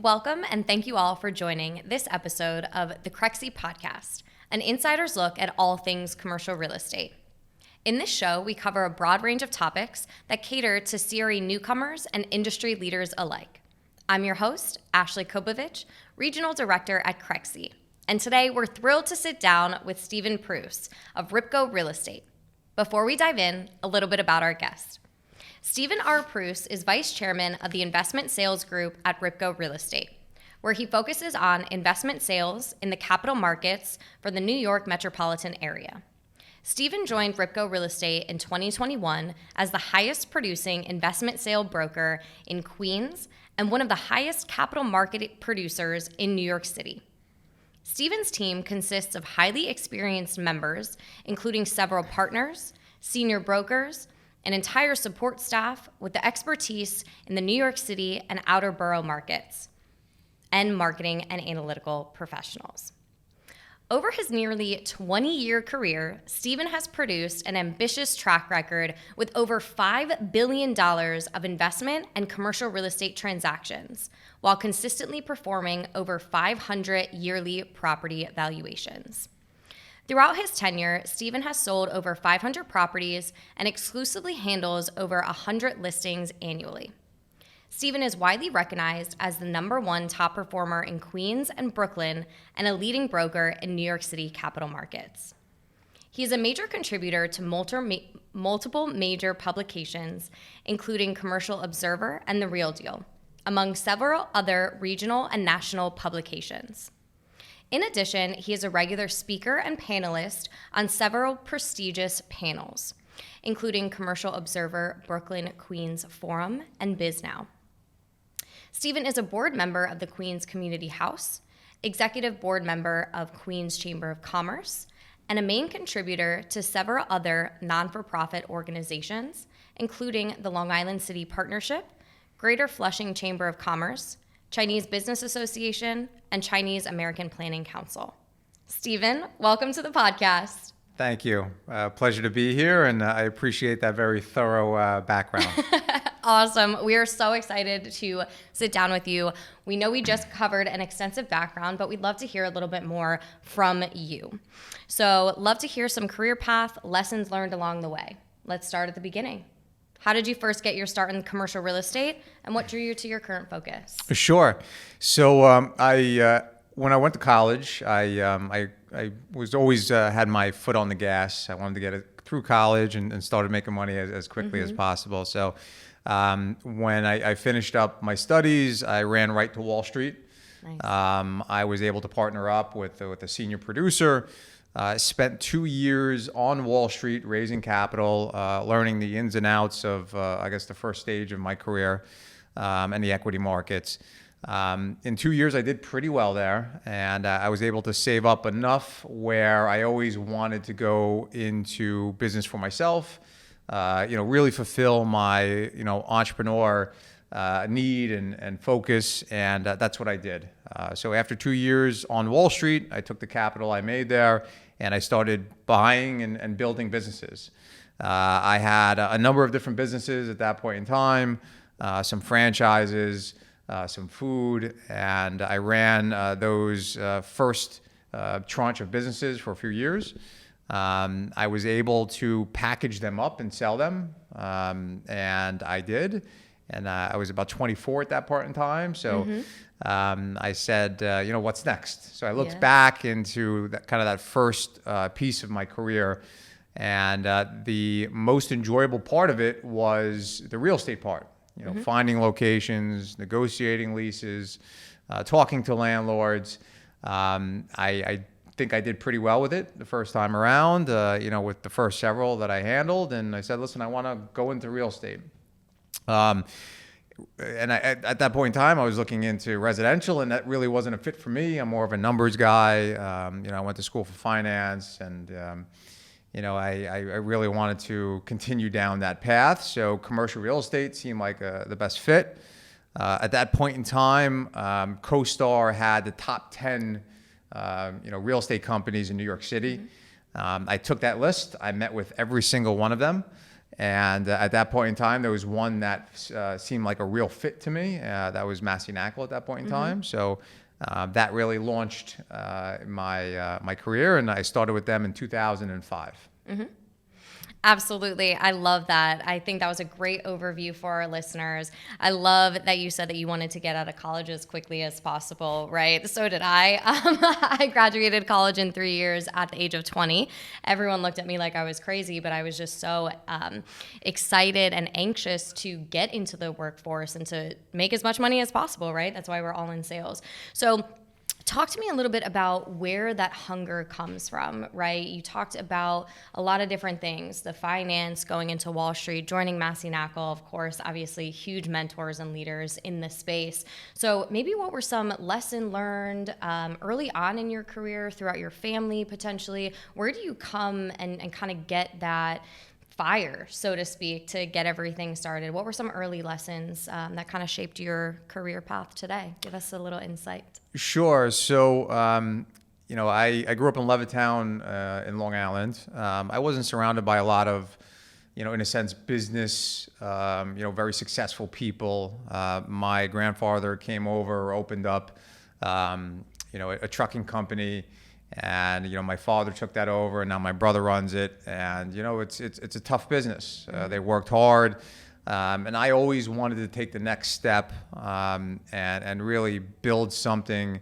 Welcome and thank you all for joining this episode of the Crexi Podcast, an insider's look at all things commercial real estate. In this show, we cover a broad range of topics that cater to CRE newcomers and industry leaders alike. I'm your host, Ashley Kobovitch, Regional Director at Crexi, and today we're thrilled to sit down with Stephen Preuss of RIPCO Real Estate. Before we dive in, a little bit about our guest. Stephen R. Preuss is Vice Chairman of the Investment Sales Group at RIPCO Real Estate, where he focuses on investment sales in the capital markets for the New York metropolitan area. Stephen joined RIPCO Real Estate in 2021 as the highest producing investment sale broker in Queens and one of the highest capital market producers in New York City. Stephen's team consists of highly experienced members, including several partners, senior brokers, an entire support staff with the expertise in the New York City and outer borough markets, and marketing and analytical professionals. Over his nearly 20-year career, Stephen has produced an ambitious track record with over $5 billion of investment and commercial real estate transactions, while consistently performing over 500 yearly property valuations. Throughout his tenure, Stephen has sold over 500 properties and exclusively handles over 100 listings annually. Stephen is widely recognized as the #1 top performer in Queens and Brooklyn and a leading broker in New York City capital markets. He is a major contributor to multiple major publications, including Commercial Observer and The Real Deal, among several other regional and national publications. In addition, he is a regular speaker and panelist on several prestigious panels, including Commercial Observer, Brooklyn Queens Forum, and BizNow. Stephen is a board member of the Queens Community House, executive board member of Queens Chamber of Commerce, and a main contributor to several other non-for-profit organizations, including the Long Island City Partnership, Greater Flushing Chamber of Commerce, Chinese Business Association, and Chinese American Planning Council. Stephen, welcome to the podcast. Thank you. Pleasure to be here, and I appreciate that very thorough background. Awesome. We are so excited to sit down with you. We know we just covered an extensive background, but we'd love to hear a little bit more from you. So, love to hear some career path, lessons learned along the way. Let's start at the beginning. How did you first get your start in commercial real estate, and what drew you to your current focus? Sure. So, when I went to college, I was always had my foot on the gas. I wanted to get it through college and started making money as quickly as possible. So, when I finished up my studies, I ran right to Wall Street. Nice. I was able to partner up with a senior producer. Spent 2 years on Wall Street raising capital, learning the ins and outs of, I guess, the first stage of my career and the equity markets. In 2 years, I did pretty well there, and I was able to save up enough where I always wanted to go into business for myself, really fulfill my, entrepreneur need and focus, and that's what I did. So after 2 years on Wall Street, I took the capital I made there, and I started buying and building businesses. I had a number of different businesses at that point in time, some franchises, some food, and I ran those first tranche of businesses for a few years. I was able to package them up and sell them, and I did. And I was about 24 at that point in time. So I said, what's next? So I looked back into that first piece of my career. And the most enjoyable part of it was the real estate part. Finding locations, negotiating leases, talking to landlords. I think I did pretty well with it the first time around, with the first several that I handled. And I said, listen, I want to go into real estate. And at that point in time, I was looking into residential, and that really wasn't a fit for me. I'm more of a numbers guy. I went to school for finance, and I really wanted to continue down that path. So commercial real estate seemed like the best fit. At that point in time, CoStar had the top 10 real estate companies in New York City. I took that list. I met with every single one of them. And at that point in time, there was one that seemed like a real fit to me. That was Macroeconomic at that point in time. So that really launched my career, and I started with them in 2005. Absolutely. I love that. I think that was a great overview for our listeners. I love that you said that you wanted to get out of college as quickly as possible, right? So did I. I graduated college in 3 years at the age of 20. Everyone looked at me like I was crazy, but I was just so excited and anxious to get into the workforce and to make as much money as possible, right? That's why we're all in sales. So talk to me a little bit about where that hunger comes from, right? You talked about a lot of different things, the finance, going into Wall Street, joining Macroeconomic, of course, obviously huge mentors and leaders in this space. So maybe what were some lessons learned early on in your career, throughout your family potentially? Where do you come and kind of get that fire, so to speak, to get everything started? What were some early lessons that kind of shaped your career path today? Give us a little insight. Sure. So, I grew up in Levittown in Long Island. I wasn't surrounded by a lot of, in a sense, business, very successful people. My grandfather came over, opened up, a trucking company. And, my father took that over, and now my brother runs it. And, it's a tough business. They worked hard. And I always wanted to take the next step and really build something,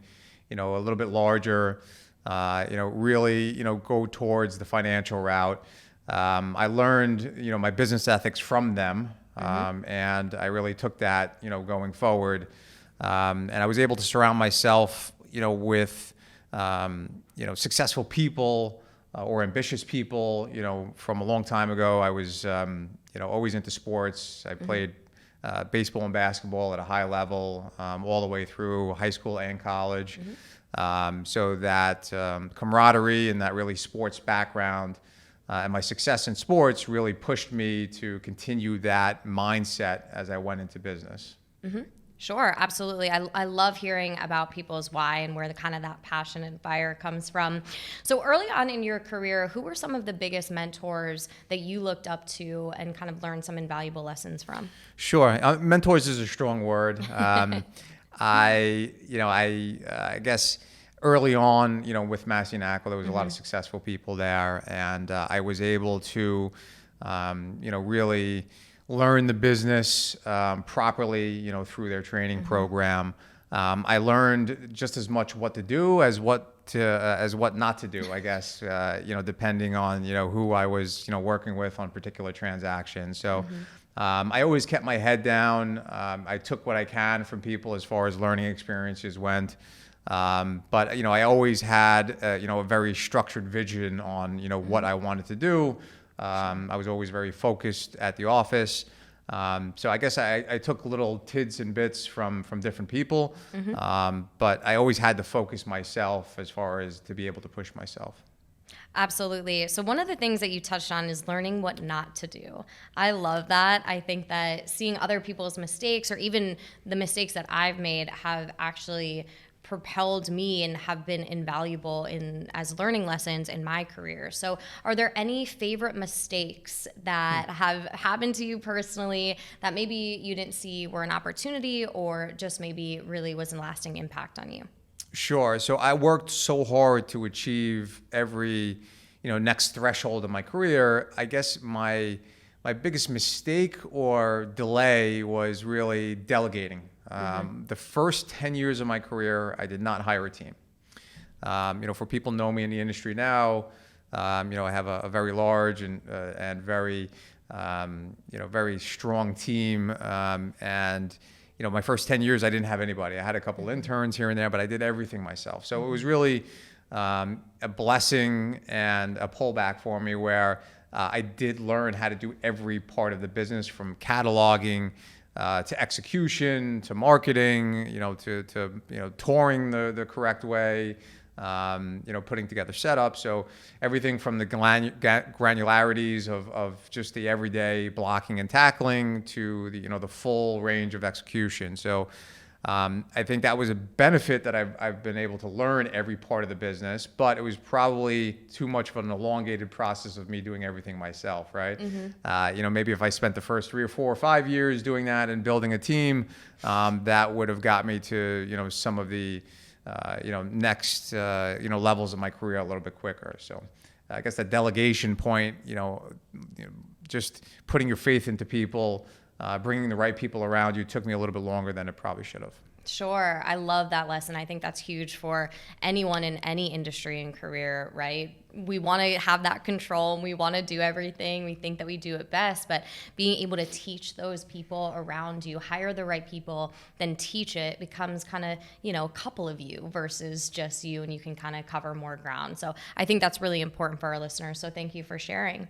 a little bit larger, really, go towards the financial route. I learned, my business ethics from them. And I really took that, going forward. And I was able to surround myself, with successful people or ambitious people. From a long time ago, I was, always into sports. I played baseball and basketball at a high level all the way through high school and college. So that camaraderie and that really sports background and my success in sports really pushed me to continue that mindset as I went into business. Sure, absolutely. I love hearing about people's why and where the kind of that passion and fire comes from. So early on in your career, who were some of the biggest mentors that you looked up to and kind of learned some invaluable lessons from? Sure. Mentors is a strong word. I guess early on, with Macroeconomic, there was a lot of successful people there, and I was able to, really learn the business properly, through their training program. I learned just as much what to do as what not to do, I guess, depending on, who I was, working with on particular transactions. So I always kept my head down. I took what I can from people as far as learning experiences went. But, I always had, a very structured vision on, what I wanted to do. I was always very focused at the office. So I guess I took little tidbits and bits from different people, but I always had to focus myself as far as to be able to push myself. Absolutely. So one of the things that you touched on is learning what not to do. I love that. I think that seeing other people's mistakes or even the mistakes that I've made have actually propelled me and have been invaluable as learning lessons in my career. So are there any favorite mistakes that have happened to you personally that maybe you didn't see were an opportunity or just maybe really was a lasting impact on you? Sure. So I worked so hard to achieve every, next threshold of my career. I guess my biggest mistake or delay was really delegating. The first 10 years of my career, I did not hire a team. For people who know me in the industry now, I have a very large and very, very strong team. And my first 10 years, I didn't have anybody. I had a couple interns here and there, but I did everything myself. So it was really a blessing and a pullback for me where I did learn how to do every part of the business, from cataloging to execution, to marketing, to touring the correct way, putting together setups. So everything from the granularities of just the everyday blocking and tackling to the full range of execution. So I think that was a benefit that I've been able to learn every part of the business, but it was probably too much of an elongated process of me doing everything myself, right? Maybe if I spent the first 3 or 4 or 5 years doing that and building a team, that would have got me to, some of the, next, levels of my career a little bit quicker. So I guess that delegation point, just putting your faith into people, bringing the right people around you took me a little bit longer than it probably should have. Sure. I love that lesson. I think that's huge for anyone in any industry and career, right? We want to have that control and we want to do everything. We think that we do it best, but being able to teach those people around you, hire the right people, then teach it becomes kind of, a couple of you versus just you, and you can kind of cover more ground. So I think that's really important for our listeners. So thank you for sharing.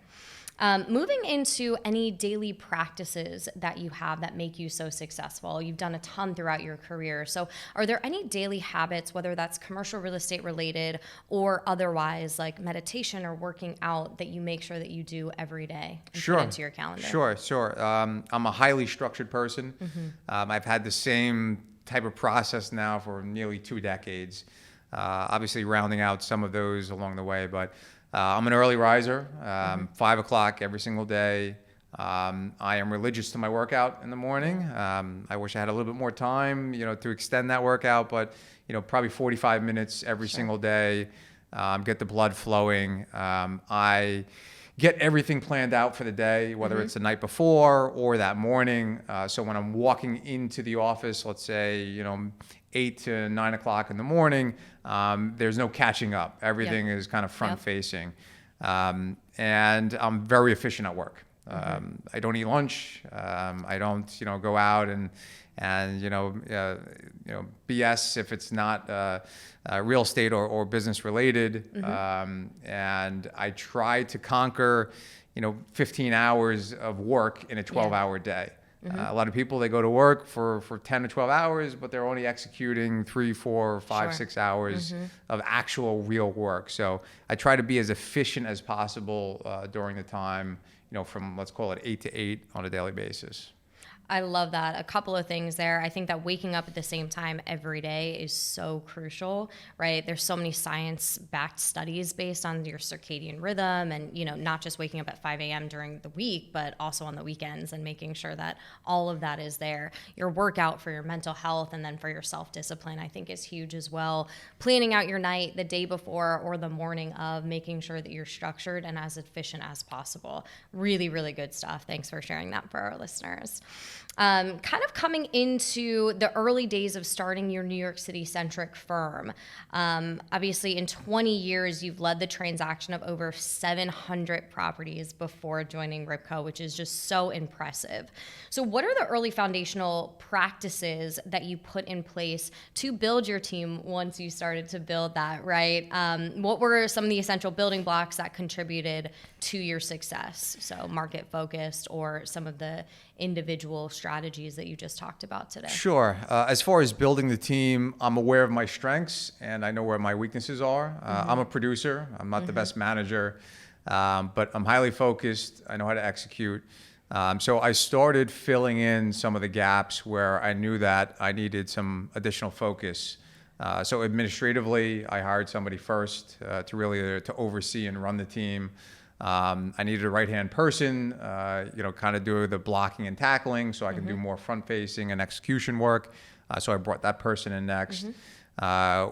Moving into any daily practices that you have that make you so successful. You've done a ton throughout your career. So are there any daily habits, whether that's commercial real estate related or otherwise, like meditation or working out, that you make sure that you do every day and put into your calendar? Sure. I'm a highly structured person. I've had the same type of process now for nearly 2 decades, obviously rounding out some of those along the way, but I'm an early riser, 5 o'clock every single day. I am religious to my workout in the morning. I wish I had a little bit more time, to extend that workout, but, probably 45 minutes every single day, get the blood flowing. I get everything planned out for the day, whether it's the night before or that morning. So when I'm walking into the office, let's say, 8 to 9 o'clock in the morning, there's no catching up. Everything is kind of front facing. And I'm very efficient at work. I don't eat lunch. I don't, go out and BS if it's not real estate or business related. And I try to conquer, 15 hours of work in a 12-hour day. A lot of people, they go to work for 10 to 12 hours, but they're only executing 3, 4, 5, 6 hours of actual real work. So I try to be as efficient as possible during the time, from, let's call it 8 to 8 on a daily basis. I love that. A couple of things there. I think that waking up at the same time every day is so crucial, right? There's so many science-backed studies based on your circadian rhythm and, not just waking up at 5 a.m. during the week, but also on the weekends, and making sure that all of that is there. Your workout for your mental health and then for your self-discipline, I think, is huge as well. Planning out your night the day before or the morning of, making sure that you're structured and as efficient as possible. Really, really good stuff. Thanks for sharing that for our listeners. Kind of coming into the early days of starting your New York City-centric firm. Obviously, in 20 years, you've led the transaction of over 700 properties before joining RIPCO, which is just so impressive. So what are the early foundational practices that you put in place to build your team once you started to build that, right? What were some of the essential building blocks that contributed to your success? So market-focused or some of the individual strategies that you just talked about today? Sure. As far as building the team, I'm aware of my strengths and I know where my weaknesses are. I'm a producer. I'm not the best manager, but I'm highly focused. I know how to execute. So I started filling in some of the gaps where I knew that I needed some additional focus. So administratively, I hired somebody first to really to oversee and run the team. I needed a right-hand person, kind of do the blocking and tackling so I can do more front-facing and execution work. So I brought that person in next.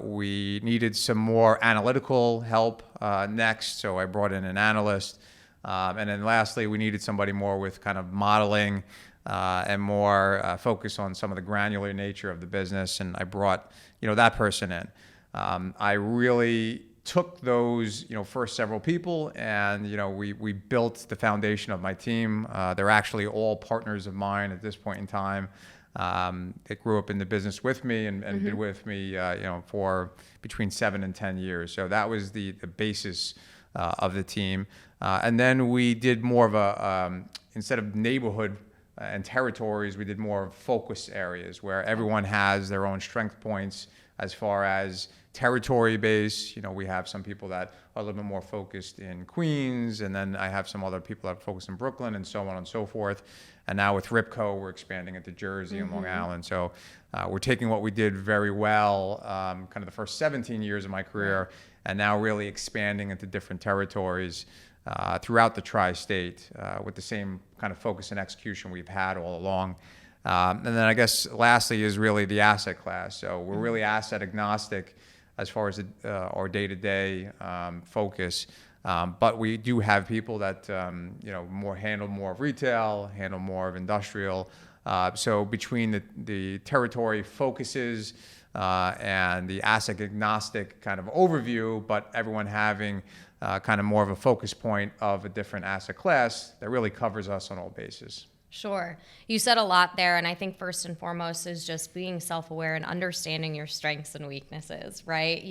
We needed some more analytical help next, so I brought in an analyst. And then lastly, we needed somebody more with kind of modeling and more focus on some of the granular nature of the business, and I brought, that person in. I really took those, first several people, and we built the foundation of my team. They're actually all partners of mine at this point in time. They grew up in the business with me and been with me, for between 7 and 10 years. So that was the basis of the team. And then we did more of a instead of neighborhood and territories, we did more focus areas where everyone has their own strength points as far as territory base. We have some people that are a little bit more focused in Queens, and then I have some other people that are focused in Brooklyn, and so on and so forth. And now with RIPCO, we're expanding into Jersey and Long Island. So we're taking what we did very well, kind of the first 17 years of my career, and now really expanding into different territories throughout the tri-state with the same kind of focus and execution we've had all along. And then I guess lastly is really the asset class. So we're really asset agnostic as far as our day-to-day focus. But we do have people that handle more of retail, handle more of industrial. So between the territory focuses and the asset agnostic kind of overview, but everyone having kind of more of a focus point of a different asset class, that really covers us on all bases. Sure. You said a lot there, and I think first and foremost is just being self-aware and understanding your strengths and weaknesses, right?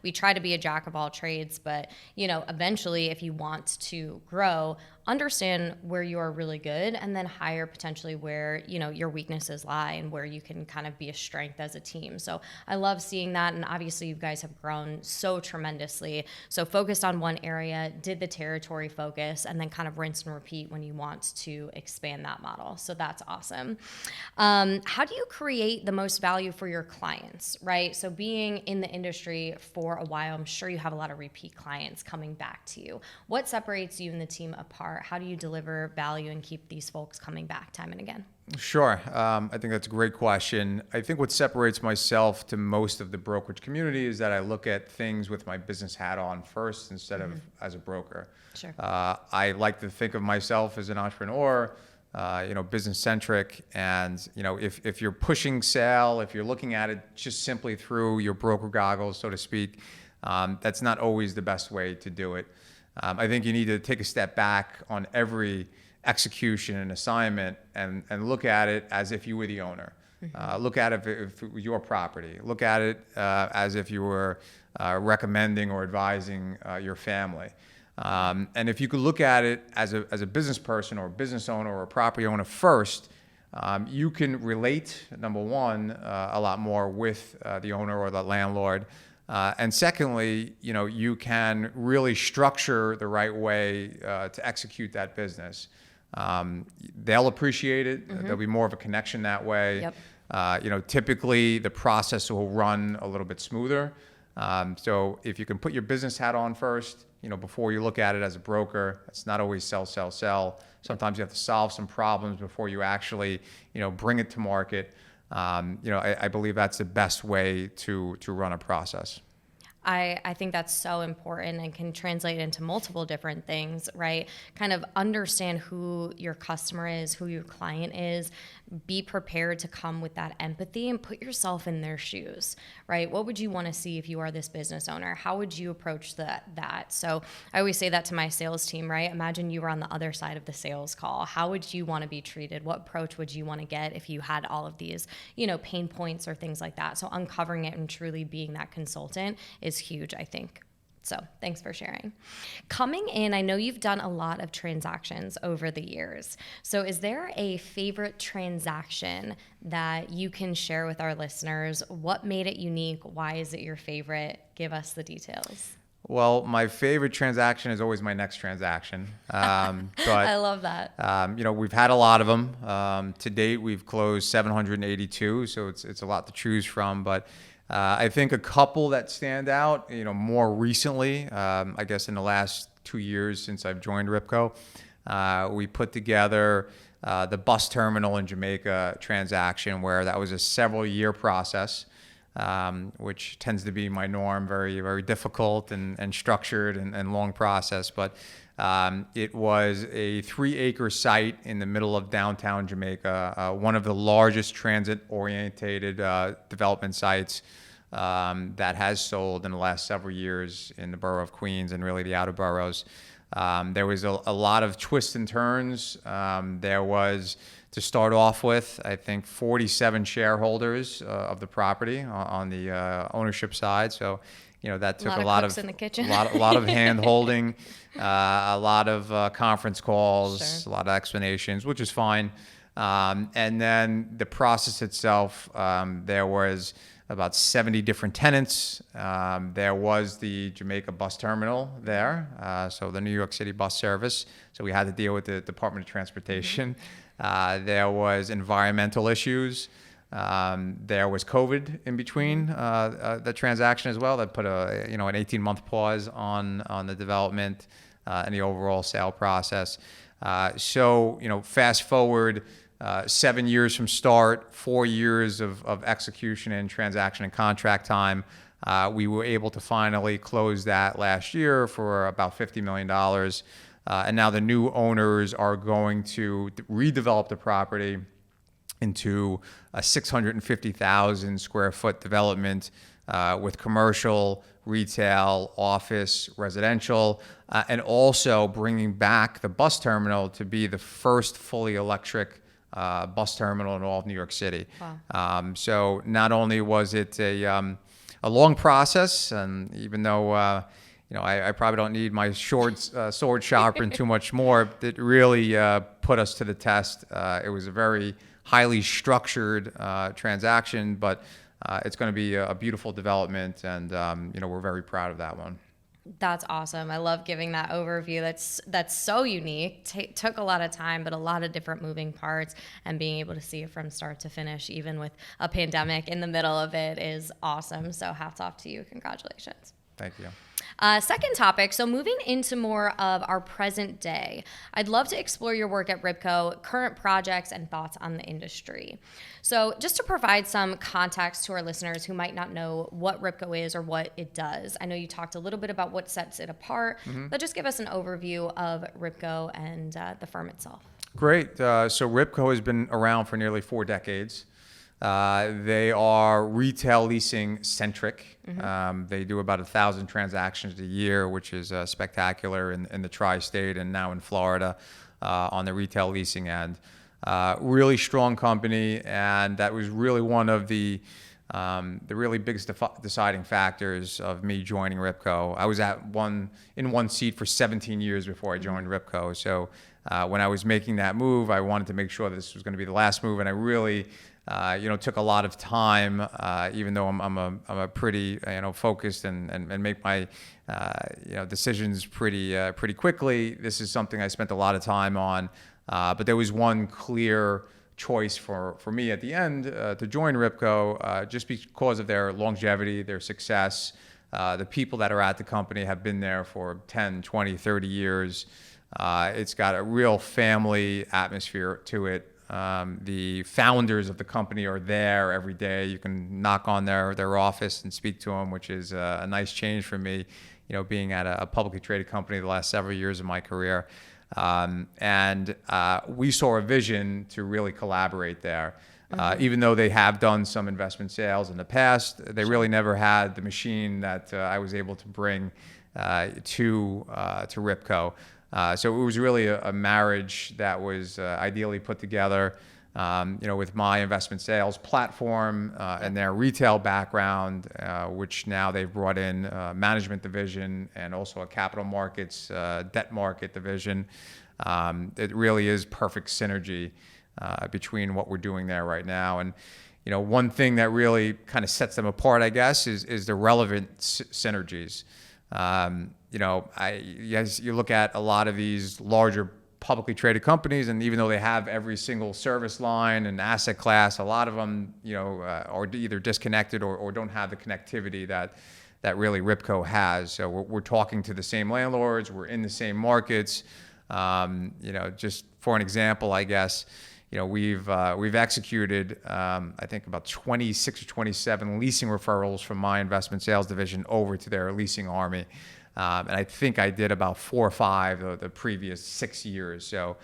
We try to be a jack of all trades, but, eventually if you want to grow, understand where you are really good and then hire potentially where, your weaknesses lie and where you can kind of be a strength as a team. So I love seeing that. And obviously you guys have grown so tremendously. So focused on one area, did the territory focus, and then kind of rinse and repeat when you want to expand that model. So that's awesome. How do you create the most value for your clients, right? So being in the industry for a while, I'm sure you have a lot of repeat clients coming back to you. What separates you and the team apart? How do you deliver value and keep these folks coming back time and again? Sure. I think that's a great question. I think what separates myself to most of the brokerage community is that I look at things with my business hat on first instead of as a broker. Sure. I like to think of myself as an entrepreneur, business centric. And, if you're pushing sale, if you're looking at it just simply through your broker goggles, so to speak, that's not always the best way to do it. I think you need to take a step back on every execution and assignment and look at it as if you were the owner. Look at it if it was your property. Look at it as if you were recommending or advising your family. And if you could look at it as a business person or a business owner or a property owner first, you can relate, number one, a lot more with the owner or the landlord. And secondly, you can really structure the right way to execute that business. They'll appreciate it. There'll be more of a connection that way. Yep. Typically the process will run a little bit smoother. So if you can put your business hat on first, before you look at it as a broker, it's not always sell, sell, sell. Sometimes you have to solve some problems before you actually, bring it to market. I believe that's the best way to run a process. I think that's so important and can translate into multiple different things, right? Kind of understand who your customer is, who your client is, be prepared to come with that empathy and put yourself in their shoes, right? What would you want to see if you are this business owner? How would you approach that? So I always say that to my sales team, right? Imagine you were on the other side of the sales call. How would you want to be treated? What approach would you want to get if you had all of these, pain points or things like that? So uncovering it and truly being that consultant is huge, I think. So thanks for sharing. Coming in, I know you've done a lot of transactions over the years. So is there a favorite transaction that you can share with our listeners? What made it unique? Why is it your favorite? Give us the details. Well, my favorite transaction is always my next transaction. But I love that. We've had a lot of them. To date, we've closed 782, so it's a lot to choose from. But I think a couple that stand out, more recently, I guess in the last 2 years since I've joined RIPCO, we put together the bus terminal in Jamaica transaction, where that was a several-year process, which tends to be my norm, very, very difficult and structured and long process. But it was a 3-acre site in the middle of downtown Jamaica, one of the largest transit-oriented development sites that has sold in the last several years in the borough of Queens and really the outer boroughs. There was a lot of twists and turns. There was, to start off with, I think 47 shareholders of the property on the ownership side. So, that took a lot of in the kitchen. a lot of hand holding, a lot of conference calls, Sure. a lot of explanations, which is fine. And then the process itself, there was about 70 different tenants. There was the Jamaica bus terminal there, so the New York City bus service. So we had to deal with the Department of Transportation. There was environmental issues. There was COVID in between the transaction as well that put an 18-month pause on the development and the overall sale process. So fast forward 7 years from start, 4 years of execution and transaction and contract time. We were able to finally close that last year for about $50 million. And now the new owners are going to redevelop the property into a 650,000 square foot development with commercial, retail, office, residential, and also bringing back the bus terminal to be the first fully electric bus terminal in all of New York City. Wow. So not only was it a long process, and even though I probably don't need my sword sharpened too much more, it really put us to the test. It was a very highly structured transaction, but it's going to be a beautiful development, and we're very proud of that one. That's awesome. I love giving that overview. That's so unique. Took a lot of time, but a lot of different moving parts, and being able to see it from start to finish, even with a pandemic in the middle of it, is awesome. So hats off to you. Congratulations. Thank you. Second topic, so moving into more of our present day, I'd love to explore your work at RIPCO, current projects, and thoughts on the industry. So just to provide some context to our listeners who might not know what RIPCO is or what it does, I know you talked a little bit about what sets it apart, but just give us an overview of RIPCO and the firm itself. Great. So RIPCO has been around for nearly 4 decades. They are retail leasing centric. They do about 1,000 transactions a year, which is spectacular in the tri-state and now in Florida on the retail leasing end. Really strong company, and that was really one of the really biggest deciding factors of me joining RIPCO. I was in one seat for 17 years before I joined RIPCO. So when I was making that move, I wanted to make sure this was going to be the last move, and I really took a lot of time, even though I'm a pretty focused and make my decisions pretty quickly. This is something I spent a lot of time on, but there was one clear choice for me at the end to join RIPCO, just because of their longevity, their success. The people that are at the company have been there for 10, 20, 30 years. It's got a real family atmosphere to it. The founders of the company are there every day. You can knock on their office and speak to them, which is a nice change for me, being at a publicly traded company the last several years of my career. And we saw a vision to really collaborate there. Even though they have done some investment sales in the past, they really never had the machine that I was able to bring to RIPCO. So it was really a marriage that was ideally put together, with my investment sales platform and their retail background, which now they've brought in management division and also a capital markets, debt market division. It really is perfect synergy between what we're doing there right now. And one thing that really kind of sets them apart, I guess, is the relevant synergies. You look at a lot of these larger publicly traded companies, and even though they have every single service line and asset class, a lot of them, are either disconnected or don't have the connectivity that really RIPCO has. So we're talking to the same landlords, we're in the same markets. Just for an example, I guess, we've executed, I think about 26 or 27 leasing referrals from my investment sales division over to their leasing army. And I think I did about 4 or 5 the previous 6 years. So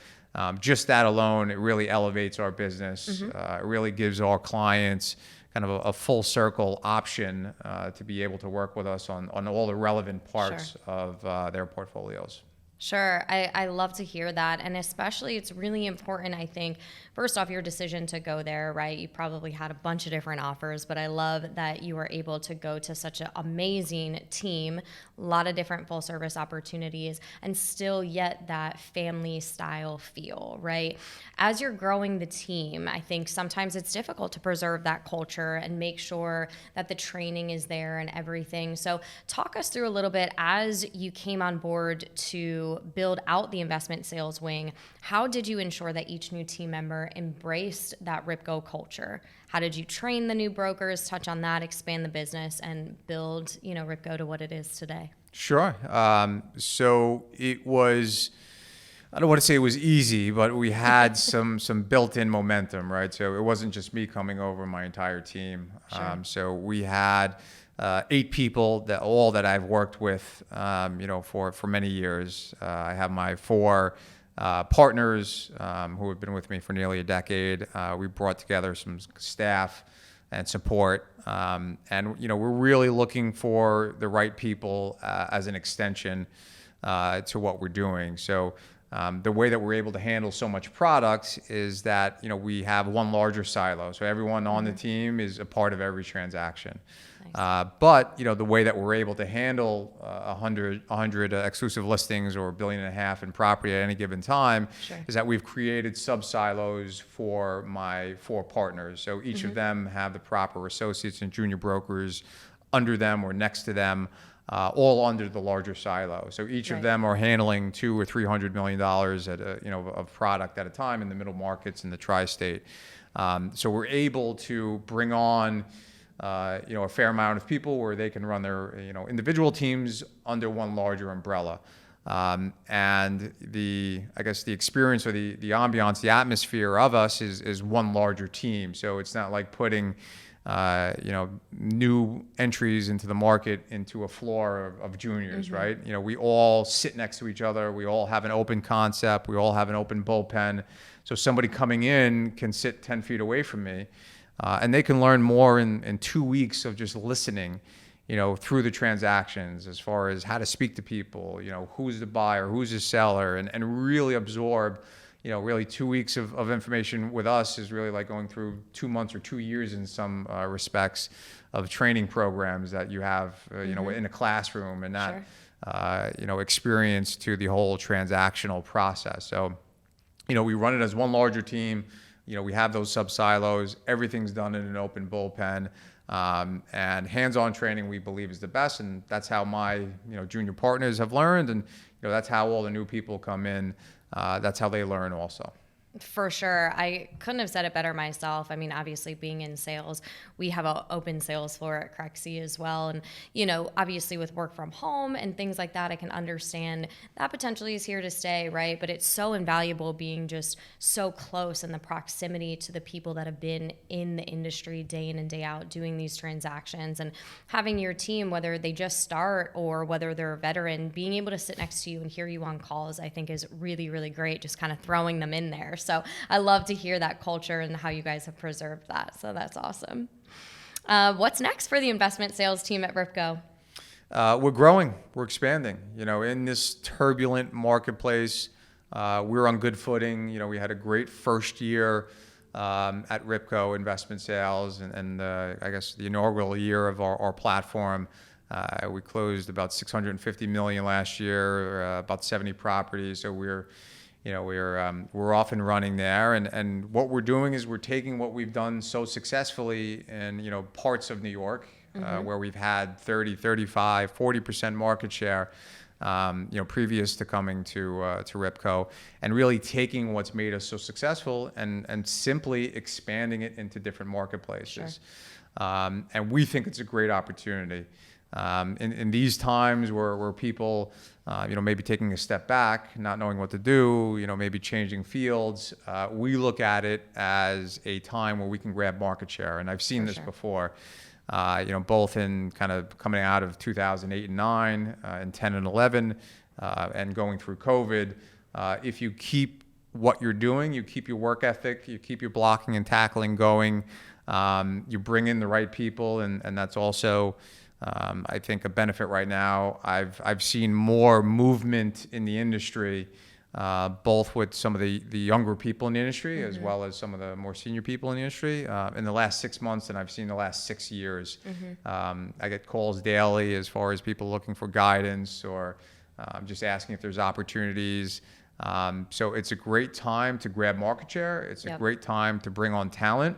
just that alone, it really elevates our business. It really gives our clients kind of a full circle option to be able to work with us on all the relevant parts of their portfolios. Sure. I love to hear that. And especially it's really important, I think, first off, your decision to go there, right? You probably had a bunch of different offers, but I love that you were able to go to such an amazing team, a lot of different full service opportunities, and still yet that family style feel, right? As you're growing the team, I think sometimes it's difficult to preserve that culture and make sure that the training is there and everything. So talk us through a little bit as you came on board to to build out the investment sales wing, how did you ensure that each new team member embraced that RIPCO culture? How did you train the new brokers, touch on that, expand the business, and build, RIPCO to what it is today? Sure. So it was, I don't want to say it was easy, but we had some built-in momentum, right? So it wasn't just me coming over, my entire team. Sure. So we had 8 people that I've worked with, for many years. I have my 4 partners who have been with me for nearly a decade. We brought together some staff and support, and we're really looking for the right people as an extension to what we're doing. So the way that we're able to handle so much product is that we have one larger silo, so everyone on the team is a part of every transaction. Nice. But the way that we're able to handle 100 exclusive listings or $1.5 billion in property at any given time is that we've created sub-silos for my 4 partners. So each of them have the proper associates and junior brokers under them or next to them, all under the larger silo. So each of them are handling $200 or $300 million of product at a time in the middle markets in the tri-state. So we're able to bring on a fair amount of people where they can run their individual teams under one larger umbrella. And the experience or the ambiance, the atmosphere of us is one larger team. So it's not like putting new entries into the market into a floor of juniors, right? We all sit next to each other. We all have an open concept. We all have an open bullpen. So somebody coming in can sit 10 feet away from me, and they can learn more in 2 weeks of just listening, through the transactions, as far as how to speak to people, who's the buyer, who's the seller, and really absorb. Really 2 weeks of information with us is really like going through 2 months or 2 years in some respects of training programs that you have, in a classroom, and not, experience to the whole transactional process. So, we run it as one larger team. We have those sub-silos. Everything's done in an open bullpen. And hands-on training, we believe, is the best. And that's how my, junior partners have learned. And, that's how all the new people come in. That's how they learn also. For sure. I couldn't have said it better myself. I mean, obviously being in sales, we have an open sales floor at Crexi as well. And, obviously with work from home and things like that, I can understand that potentially is here to stay, right? But it's so invaluable being just so close in the proximity to the people that have been in the industry day in and day out doing these transactions, and having your team, whether they just start or whether they're a veteran, being able to sit next to you and hear you on calls, I think is really, really great, just kind of throwing them in there. So I love to hear that culture and how you guys have preserved that. So that's awesome. What's next for the investment sales team at RIPCO? We're growing. We're expanding. In this turbulent marketplace, we're on good footing. We had a great first year at RIPCO investment sales, and I guess the inaugural year of our platform. We closed about $650 million last year, about 70 properties. So we're off and running there, and what we're doing is we're taking what we've done so successfully in parts of New York, where we've had 30, 35, 40% market share, previous to coming to RIPCO, and really taking what's made us so successful and simply expanding it into different marketplaces. Sure. And we think it's a great opportunity. In these times where people, maybe taking a step back, not knowing what to do, maybe changing fields, we look at it as a time where we can grab market share. And I've seen this before, both in kind of coming out of 2008 and 9, and 10 and 11, and going through COVID. If you keep what you're doing, you keep your work ethic, you keep your blocking and tackling going, you bring in the right people, and that's also, I think, a benefit right now. I've seen more movement in the industry, both with some of the younger people in the industry, as well as some of the more senior people in the industry, in the last 6 months than I've seen the last 6 years. I get calls daily as far as people looking for guidance or just asking if there's opportunities. So it's a great time to grab market share. It's a great time to bring on talent.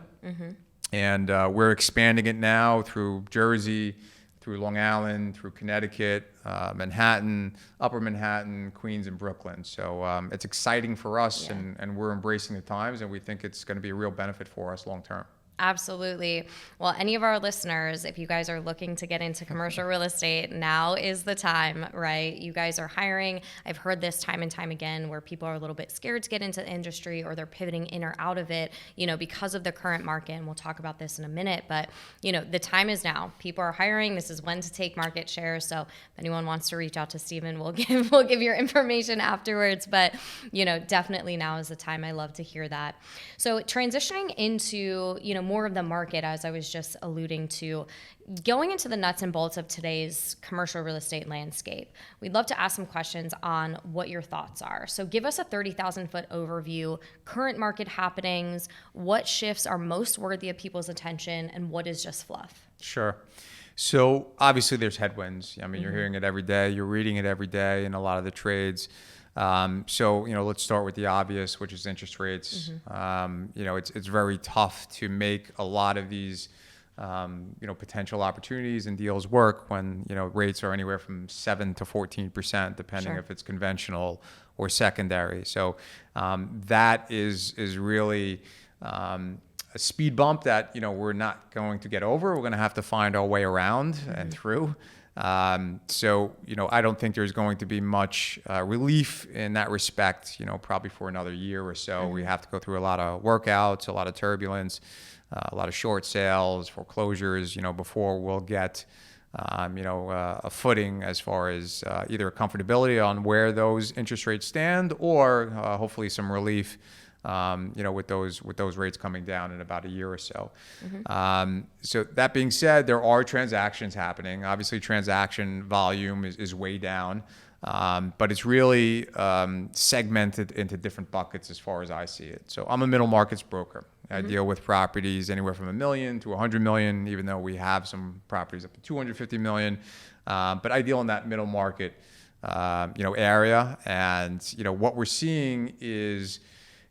And we're expanding it now through Jersey, through Long Island, through Connecticut, Manhattan, Upper Manhattan, Queens, and Brooklyn. So it's exciting for us, and we're embracing the times, and we think it's going to be a real benefit for us long term. Absolutely. Well, any of our listeners, if you guys are looking to get into commercial real estate, now is the time, right? You guys are hiring. I've heard this time and time again where people are a little bit scared to get into the industry, or they're pivoting in or out of it, because of the current market. And we'll talk about this in a minute, but the time is now. People are hiring. This is when to take market share. So if anyone wants to reach out to Stephen, we'll give your information afterwards, but definitely now is the time. I love to hear that. So transitioning into, more of the market, as I was just alluding to, going into the nuts and bolts of today's commercial real estate landscape, we'd love to ask some questions on what your thoughts are. So give us a 30,000-foot overview, current market happenings, what shifts are most worthy of people's attention, and what is just fluff? Sure. So obviously there's headwinds. I mean, you're hearing it every day. You're reading it every day in a lot of the trades. So let's start with the obvious, which is interest rates. It's very tough to make a lot of these, potential opportunities and deals work when, rates are anywhere from 7 to 14%, depending if it's conventional or secondary. So that is really a speed bump that, we're not going to get over. We're going to have to find our way around and through. So I don't think there's going to be much relief in that respect, probably for another year or so. We have to go through a lot of workouts, a lot of turbulence, a lot of short sales, foreclosures, before we'll get, a footing as far as either a comfortability on where those interest rates stand, or hopefully some relief, with those rates coming down in about a year or so. So that being said, there are transactions happening. Obviously, transaction volume is way down, but it's really segmented into different buckets as far as I see it. So I'm a middle markets broker. I deal with properties anywhere from $1 million to $100 million, even though we have some properties up to $250 million. But I deal in that middle market, area. And, what we're seeing is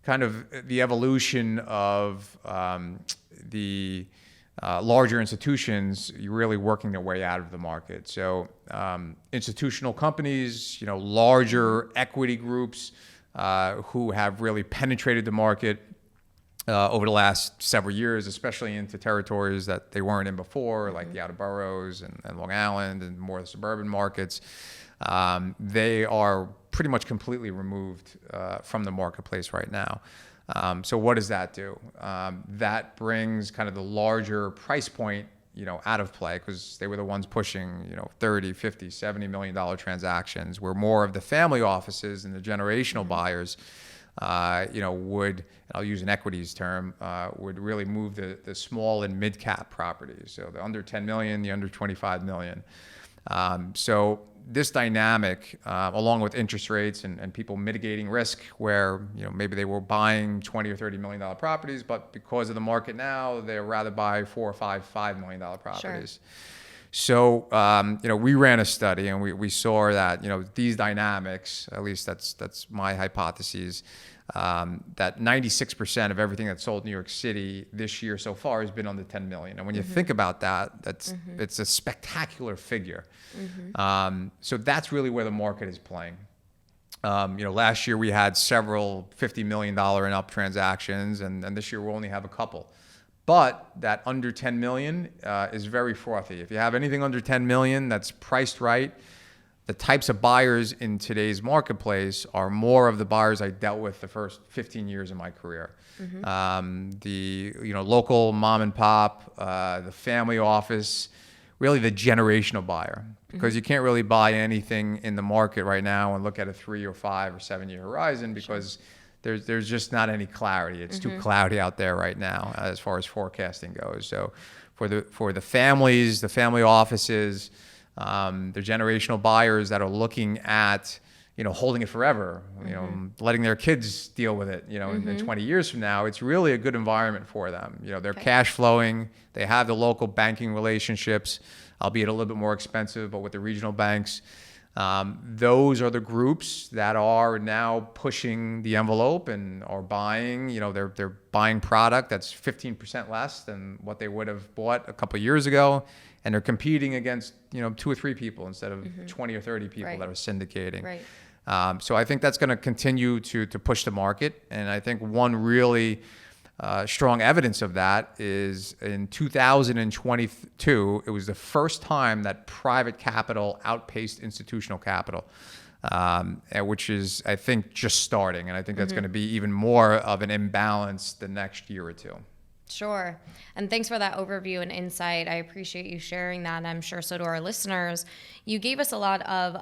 kind of the evolution of the larger institutions really working their way out of the market. So institutional companies, larger equity groups who have really penetrated the market over the last several years, especially into territories that they weren't in before, like the outer boroughs and Long Island and more of the suburban markets. They are pretty much completely removed from the marketplace right now. So what does that do? That brings kind of the larger price point, out of play, because they were the ones pushing, 30, 50, $70 million transactions, where more of the family offices and the generational buyers, would, I'll use an equities term, would really move the small and mid cap properties. So the under 10 million, the under 25 million. So this dynamic, along with interest rates and people mitigating risk, where maybe they were buying $20 or $30 million properties, but because of the market now, they'd rather buy $4 million properties. Sure. So we ran a study, and we saw that these dynamics, at least that's my hypothesis, that 96% of everything that's sold in New York City this year so far has been under 10 million. And when you think about that, it's a spectacular figure. So that's really where the market is playing. Last year we had several $50 million and up transactions, and this year we'll only have a couple. But that under 10 million is very frothy. If you have anything under 10 million that's priced right, the types of buyers in today's marketplace are more of the buyers I dealt with the first 15 years of my career. The local mom and pop, the family office, really the generational buyer, because you can't really buy anything in the market right now and look at a 3 or 5 or 7 year horizon, because there's just not any clarity. It's too cloudy out there right now as far as forecasting goes. So for the families, the family offices, the generational buyers that are looking at, holding it forever, letting their kids deal with it, in 20 years from now, it's really a good environment for them. They're cash flowing. They have the local banking relationships, albeit a little bit more expensive, but with the regional banks. Those are the groups that are now pushing the envelope and are buying, they're buying product that's 15% less than what they would have bought a couple of years ago. And they're competing against, 2 or 3 people instead of 20 or 30 people that are syndicating. Right. So I think that's going to continue to push the market. And I think one really strong evidence of that is in 2022, it was the first time that private capital outpaced institutional capital, which is, I think, just starting. And I think that's going to be even more of an imbalance the next year or two. Sure. And thanks for that overview and insight. I appreciate you sharing that. And I'm sure so do our listeners. You gave us a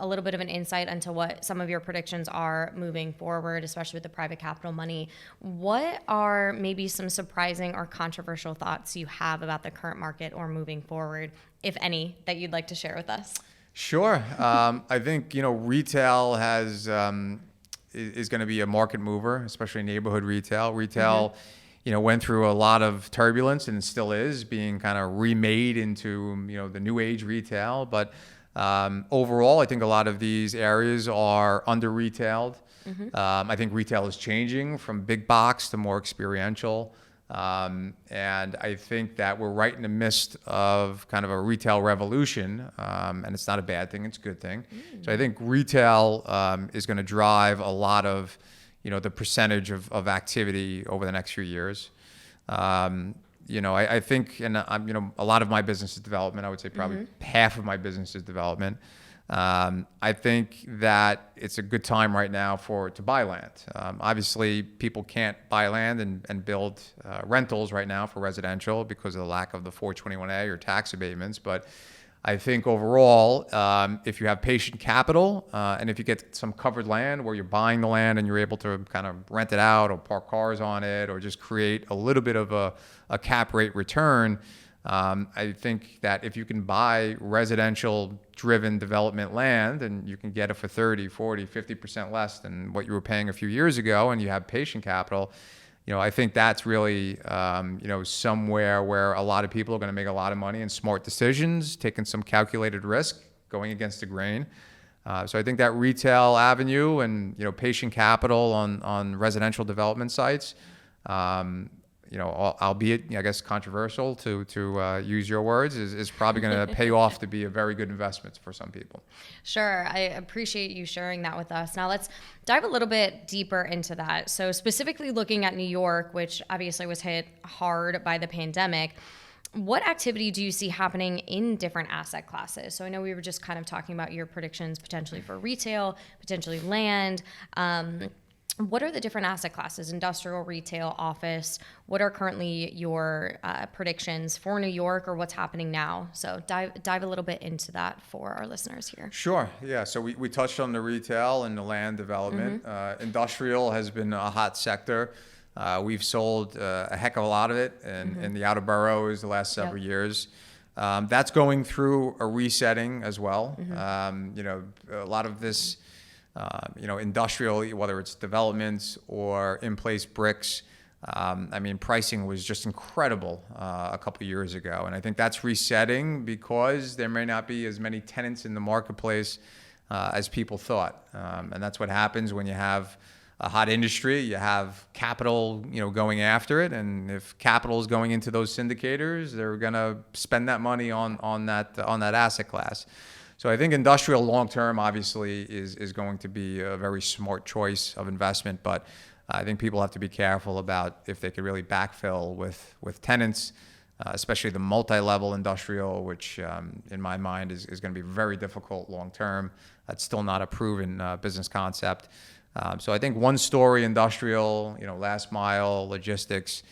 little bit of an insight into what some of your predictions are moving forward, especially with the private capital money. What are maybe some surprising or controversial thoughts you have about the current market or moving forward, if any, that you'd like to share with us? Sure. I think, Retail is going to be a market mover, especially neighborhood retail. Retail, went through a lot of turbulence and still is being kind of remade into, the new age retail. But overall, I think a lot of these areas are under-retailed. I think retail is changing from big box to more experiential. And I think that we're right in the midst of kind of a retail revolution. And it's not a bad thing, it's a good thing. So I think retail is going to drive a lot of the percentage of activity over the next few years. I think, and I'm, a lot of my business is development. I would say probably half of my business is development. I think that it's a good time right now to buy land. Obviously, people can't buy land and build rentals right now for residential because of the lack of the 421A or tax abatements. But I think overall, if you have patient capital and if you get some covered land where you're buying the land and you're able to kind of rent it out or park cars on it or just create a little bit of a cap rate return, I think that if you can buy residential driven development land and you can get it for 30, 40, 50% less than what you were paying a few years ago and you have patient capital, I think that's really, somewhere where a lot of people are going to make a lot of money and smart decisions, taking some calculated risk, going against the grain. So I think that retail avenue and, patient capital on residential development sites, albeit, I guess, controversial to use your words, is probably going to pay off to be a very good investment for some people. Sure. I appreciate you sharing that with us. Now let's dive a little bit deeper into that. So specifically looking at New York, which obviously was hit hard by the pandemic, what activity do you see happening in different asset classes? So I know we were just kind of talking about your predictions potentially for retail, potentially land. What are the different asset classes, industrial, retail, office? What are currently your predictions for New York or what's happening now? So dive a little bit into that for our listeners here. Sure. Yeah. So we touched on the retail and the land development. Industrial has been a hot sector. We've sold a heck of a lot of it in the outer boroughs the last several years. That's going through a resetting as well. A lot of this industrial, whether it's developments or in-place bricks, pricing was just incredible a couple of years ago. And I think that's resetting because there may not be as many tenants in the marketplace as people thought. And that's what happens when you have a hot industry. You have capital, going after it. And if capital is going into those syndicators, they're going to spend that money on that asset class. So I think industrial long-term obviously is going to be a very smart choice of investment, but I think people have to be careful about if they could really backfill with tenants, especially the multi-level industrial, which in my mind is going to be very difficult long-term. That's still not a proven business concept. So I think one-story industrial, last mile logistics,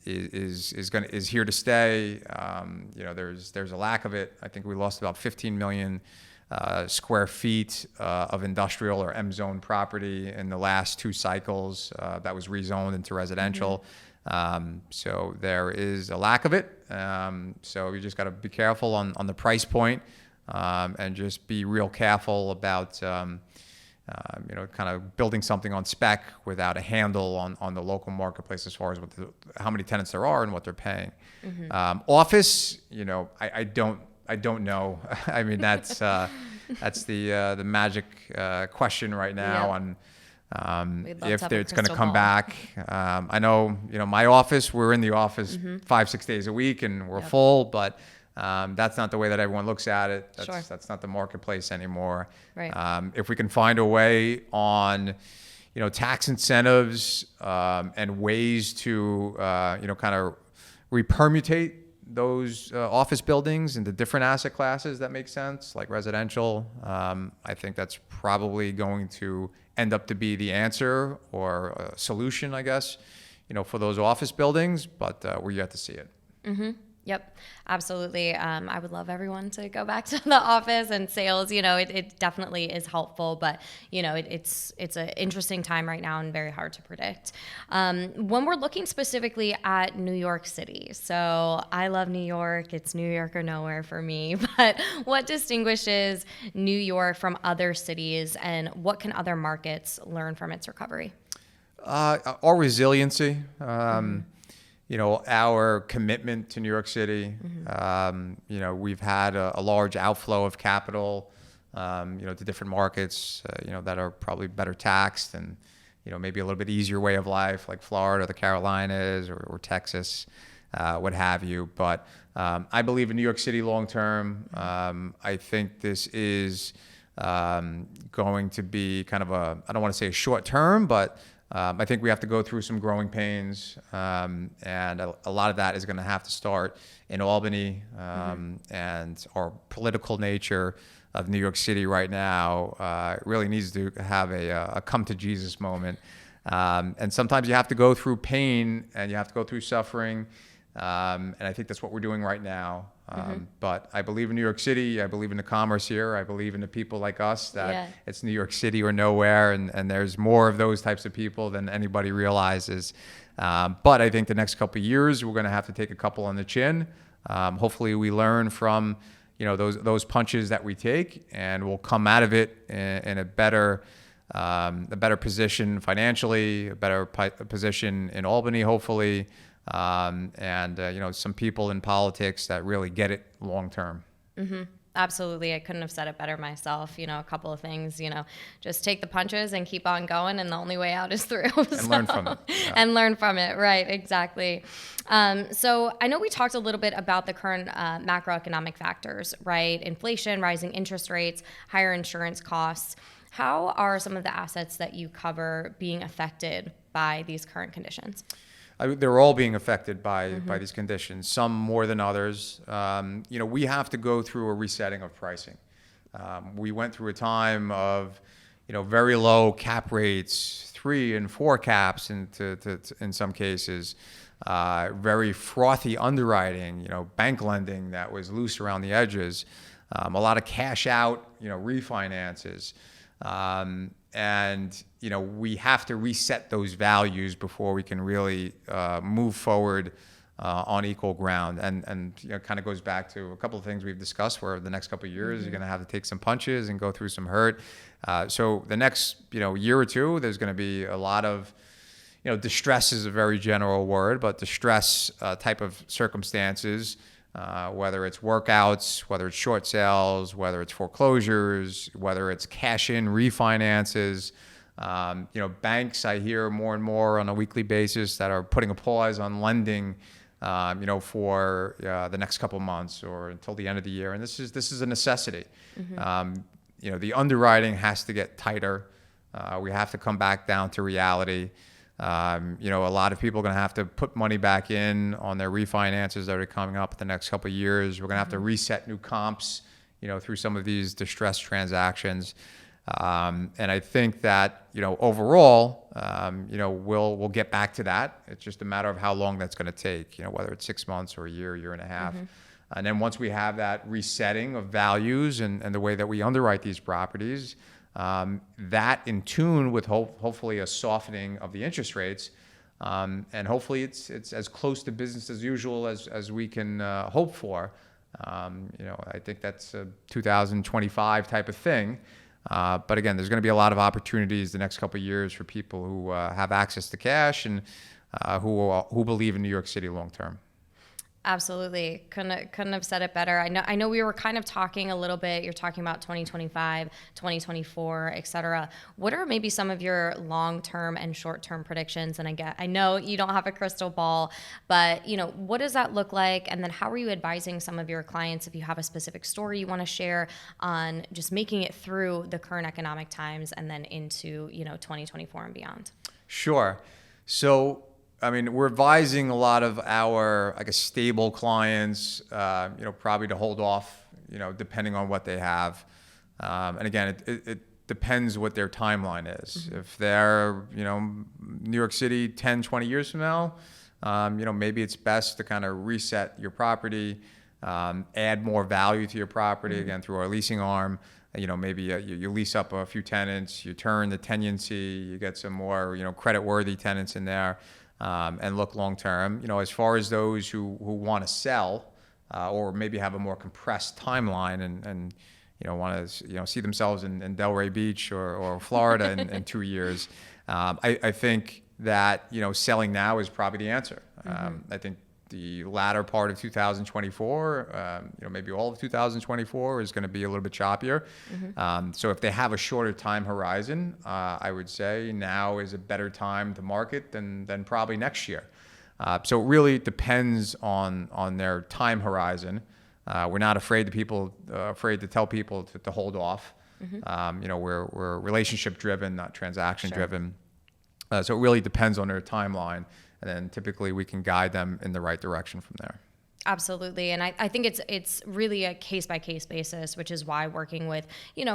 is here to stay. There's a lack of it. I think we lost about 15 million square feet of industrial or M zone property in the last 2 cycles that was rezoned into residential. So there is a lack of it. So you just got to be careful on the price point and just be real careful about kind of building something on spec without a handle on the local marketplace as far as how many tenants there are and what they're paying. Office, I I don't know. I mean, that's the magic question right now on if it's going to come back. I know, my office, we're in the office 5-6 days a week and we're full, but that's not the way that everyone looks at it. That's not the marketplace anymore. Right. If we can find a way on, tax incentives and ways to, kind of repermutate those office buildings into different asset classes that make sense, like residential, I think that's probably going to end up to be the answer or a solution, I guess, for those office buildings, but we're yet to see it. Mm-hmm. Yep, absolutely. I would love everyone to go back to the office and sales. It definitely is helpful, but it's an interesting time right now and very hard to predict. When we're looking specifically at New York City, so I love New York. It's New York or nowhere for me. But what distinguishes New York from other cities, and what can other markets learn from its recovery? Our resiliency. Our commitment to New York City. We've had a large outflow of capital, to different markets, that are probably better taxed and, maybe a little bit easier way of life, like Florida, or the Carolinas, or Texas, what have you. But I believe in New York City long term. I think this is going to be kind of I don't want to say a short term, but I think we have to go through some growing pains, and a lot of that is going to have to start in Albany, and our political nature of New York City right now really needs to have a come to Jesus moment. And sometimes you have to go through pain and you have to go through suffering, and I think that's what we're doing right now. But I believe in New York City. I believe in the commerce here. I believe in the people like us that it's New York City or nowhere. And there's more of those types of people than anybody realizes. But I think the next couple of years, we're going to have to take a couple on the chin. Hopefully we learn from, those punches that we take, and we'll come out of it in a better position financially, a better position in Albany, hopefully. And some people in politics that really get it long term. Mm-hmm. Absolutely. I couldn't have said it better myself. A couple of things, just take the punches and keep on going. And the only way out is through. And learn from it. Yeah. And learn from it. Right. Exactly. So I know we talked a little bit about the current macroeconomic factors, right? Inflation, rising interest rates, higher insurance costs. How are some of the assets that you cover being affected by these current conditions? They're all being affected by these conditions, some more than others. We have to go through a resetting of pricing. We went through a time of, very low cap rates, 3 and 4 caps in some cases, very frothy underwriting, bank lending that was loose around the edges, a lot of cash out, refinances. And we have to reset those values before we can really move forward on equal ground. And kind of goes back to a couple of things we've discussed, where the next couple of years you're going to have to take some punches and go through some hurt. So the next year or two, there's going to be a lot of distress is a very general word, but distress type of circumstances. Whether it's workouts, whether it's short sales, whether it's foreclosures, whether it's cash-in refinances. Banks, I hear more and more on a weekly basis that are putting a pause on lending, for the next couple of months or until the end of the year. And this is a necessity. The underwriting has to get tighter. We have to come back down to reality. A lot of people are going to have to put money back in on their refinances that are coming up the next couple of years. We're going to have to reset new comps, through some of these distressed transactions. And I think that, overall, we'll get back to that. It's just a matter of how long that's going to take, whether it's 6 months or a year and a half. And then once we have that resetting of values and the way that we underwrite these properties, that in tune with hopefully a softening of the interest rates, and hopefully it's as close to business as usual as we can hope for. I think that's a 2025 type of thing. But again, there's going to be a lot of opportunities the next couple of years for people who have access to cash and who believe in New York City long term. Absolutely. Couldn't have said it better. I know we were kind of talking a little bit, you're talking about 2025, 2024, et cetera. What are maybe some of your long-term and short-term predictions? And I know you don't have a crystal ball, but what does that look like? And then how are you advising some of your clients, if you have a specific story you want to share on just making it through the current economic times and then into 2024 and beyond? Sure. So we're advising a lot of our, stable clients, probably to hold off, depending on what they have. And again, it depends what their timeline is. If they're, New York City 10, 20 years from now, maybe it's best to kind of reset your property, add more value to your property, again, through our leasing arm. Maybe you lease up a few tenants, you turn the tenancy, you get some more, credit-worthy tenants in there. And look long term. As far as those who want to sell, or maybe have a more compressed timeline and want to see themselves in Delray Beach or Florida in 2 years, I think that selling now is probably the answer. I think the latter part of 2024, maybe all of 2024 is going to be a little bit choppier. So if they have a shorter time horizon, I would say now is a better time to market than probably next year. So it really depends on their time horizon. We're not afraid to tell people to hold off. We're relationship driven, not transaction driven. So it really depends on their timeline. And then typically we can guide them in the right direction from there. Absolutely. And I think it's really a case-by-case basis, which is why working with,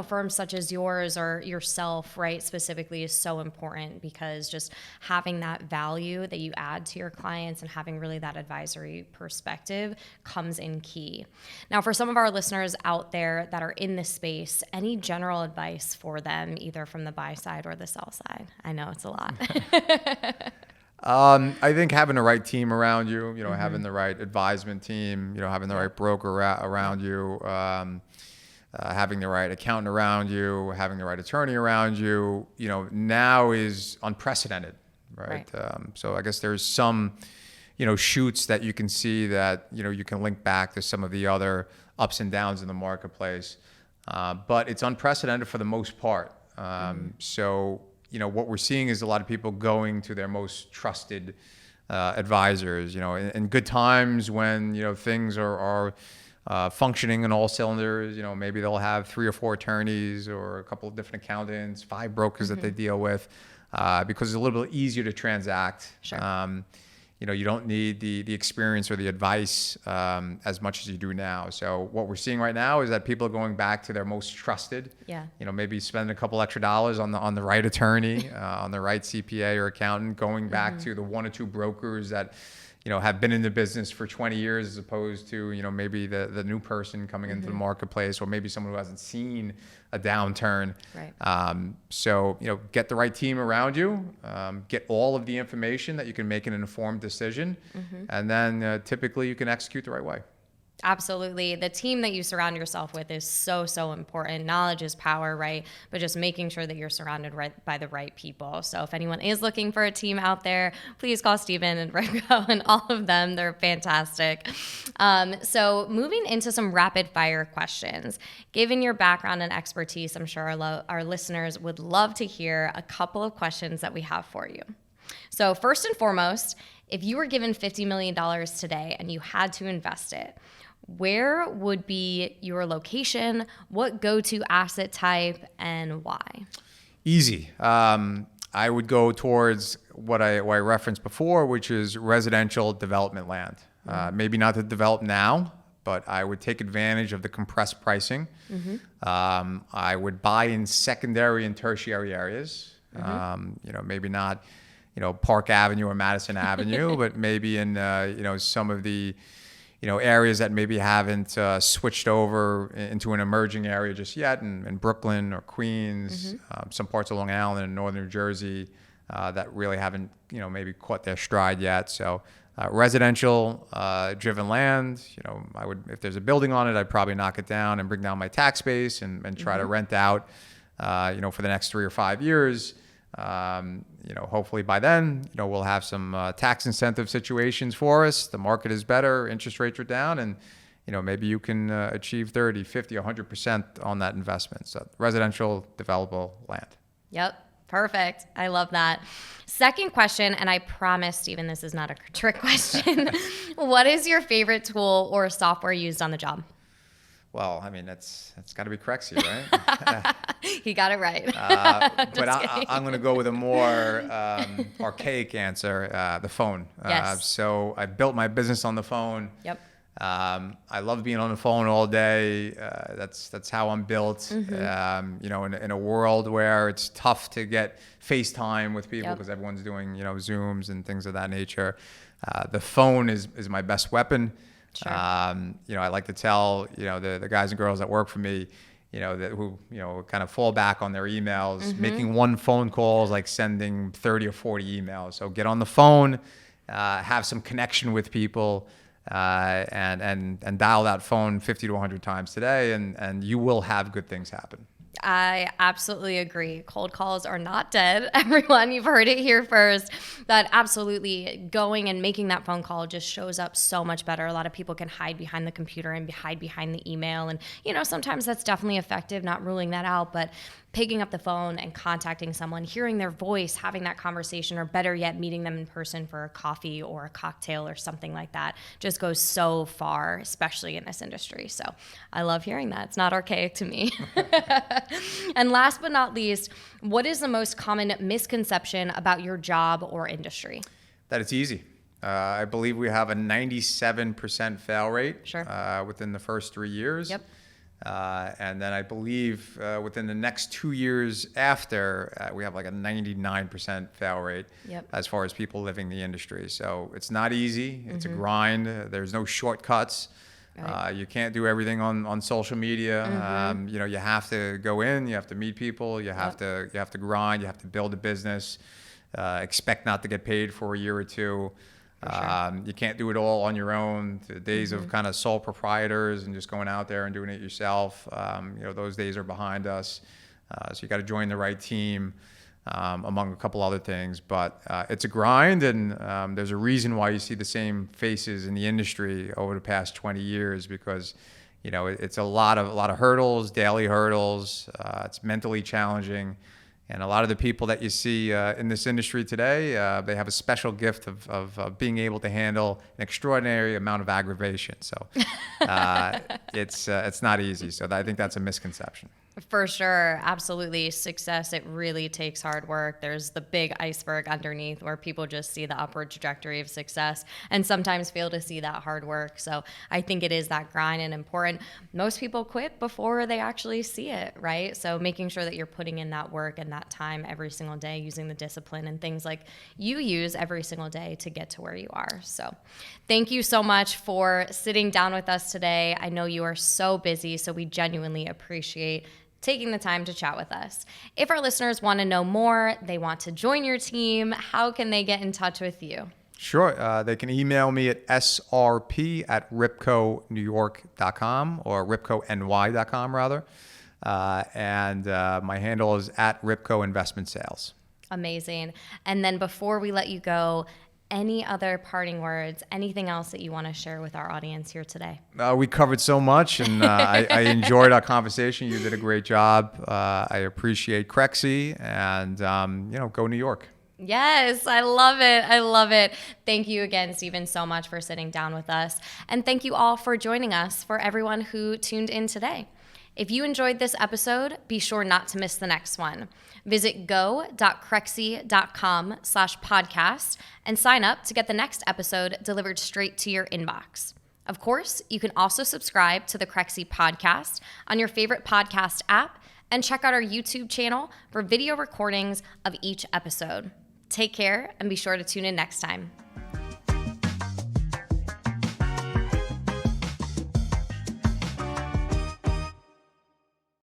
firms such as yours or yourself, right, specifically is so important, because just having that value that you add to your clients and having really that advisory perspective comes in key. Now, for some of our listeners out there that are in this space, any general advice for them, either from the buy side or the sell side? I know it's a lot. I think having the right team around you, having the right advisement team, having the right broker around you, having the right accountant around you, having the right attorney around you, now is unprecedented, right? So I guess there's some, shoots that you can see that, you can link back to some of the other ups and downs in the marketplace. But it's unprecedented for the most part. So what we're seeing is a lot of people going to their most trusted advisors. In good times when things are functioning in all cylinders. Maybe they'll have 3 or 4 attorneys or a couple of different accountants, 5 brokers that they deal with, because it's a little bit easier to transact. Sure. You don't need the experience or the advice as much as you do now. So what we're seeing right now is that people are going back to their most trusted. Yeah. Maybe spending a couple extra dollars on the right attorney, on the right CPA or accountant, going back to the 1 or 2 brokers that have been in the business for 20 years, as opposed to maybe the new person coming into the marketplace, or maybe someone who hasn't seen a downturn. Right. So get the right team around you, get all of the information that you can make an informed decision, and then typically you can execute the right way. Absolutely. The team that you surround yourself with is so, so important. Knowledge is power, right? But just making sure that you're surrounded by the right people. So if anyone is looking for a team out there, please call Stephen and RIPCO and all of them. They're fantastic. So moving into some rapid fire questions. Given your background and expertise, I'm sure our listeners would love to hear a couple of questions that we have for you. So first and foremost, if you were given $50 million today and you had to invest it, where would be your location, what go-to asset type, and why? Easy. I would go towards what I referenced before, which is residential development land. Maybe not to develop now, but I would take advantage of the compressed pricing. I would buy in secondary and tertiary areas. Maybe not, Park Avenue or Madison Avenue, but maybe in, some of the, areas that maybe haven't switched over into an emerging area just yet, in Brooklyn or Queens, some parts of Long Island and northern New Jersey that really haven't, maybe caught their stride yet. So residential driven land, I would, if there's a building on it, I'd probably knock it down and bring down my tax base and try to rent out, for the next 3 or 5 years. Hopefully by then, we'll have some tax incentive situations for us. The market is better, interest rates are down, and maybe you can achieve 30, 50, 100% on that investment. So residential developable land. Yep. Perfect. I love that. Second question, and I promise, Stephen, this is not a trick question. What is your favorite tool or software used on the job? Well, I mean, it's got to be Crexi, right? He got it right. But I'm going to go with a more archaic answer, the phone. Yes. So I built my business on the phone. Yep. I love being on the phone all day. That's how I'm built. Mm-hmm. In a world where it's tough to get FaceTime with people Yep. because everyone's doing, Zooms and things of that nature. The phone is my best weapon. Sure. I like to tell, the guys and girls that work for me, who kind of fall back on their emails. Mm-hmm. Making one phone call is like sending 30 or 40 emails. So get on the phone, have some connection with people. And dial that phone 50 to 100 times today, and you will have good things happen. I absolutely agree. Cold calls are not dead. Everyone, you've heard it here first. That absolutely going and making that phone call just shows up so much better. A lot of people can hide behind the computer and hide behind the email. And, sometimes that's definitely effective, not ruling that out. But picking up the phone and contacting someone, hearing their voice, having that conversation, or better yet, meeting them in person for a coffee or a cocktail or something like that just goes so far, especially in this industry. So I love hearing that. It's not archaic to me. And last but not least, what is the most common misconception about your job or industry? That it's easy. I believe we have a 97% fail rate. Sure. Within the first 3 years. Yep. And then I believe within the next 2 years after, we have like a 99% fail rate. Yep. As far as people living the industry. So it's not easy. It's a grind. There's no shortcuts. Right. You can't do everything on social media. You have to go in. You have to meet people. You have to grind. You have to build a business. Expect not to get paid for a year or two. Sure. You can't do it all on your own. The days of kind of sole proprietors and just going out there and doing it yourself, those days are behind us. So you got to join the right team, among a couple other things. But it's a grind, and there's a reason why you see the same faces in the industry over the past 20 years because, it's a lot of hurdles, daily hurdles. It's mentally challenging. And a lot of the people that you see in this industry today, they have a special gift of being able to handle an extraordinary amount of aggravation. So it's not easy. So I think that's a misconception. For sure. Absolutely. Success, it really takes hard work. There's the big iceberg underneath where people just see the upward trajectory of success and sometimes fail to see that hard work. So I think it is that grind and important. Most people quit before they actually see it, right? So making sure that you're putting in that work and that time every single day, using the discipline and things like you use every single day to get to where you are. So thank you so much for sitting down with us today. I know you are so busy, so we genuinely appreciate taking the time to chat with us. If our listeners want to know more, they want to join your team, how can they get in touch with you? Sure. They can email me at srp@ripconewyork.com or ripcony.com rather. And my handle is at Ripco Investment Sales. Amazing. And then before we let you go, any other parting words, anything else that you want to share with our audience here today? We covered so much, and I enjoyed our conversation. You did a great job. I appreciate Crexi, and go New York. Yes, I love it. I love it. Thank you again, Stephen, so much for sitting down with us. And thank you all for joining us, for everyone who tuned in today. If you enjoyed this episode, be sure not to miss the next one. Visit go.crexi.com/podcast and sign up to get the next episode delivered straight to your inbox. Of course, you can also subscribe to the Crexi Podcast on your favorite podcast app and check out our YouTube channel for video recordings of each episode. Take care and be sure to tune in next time.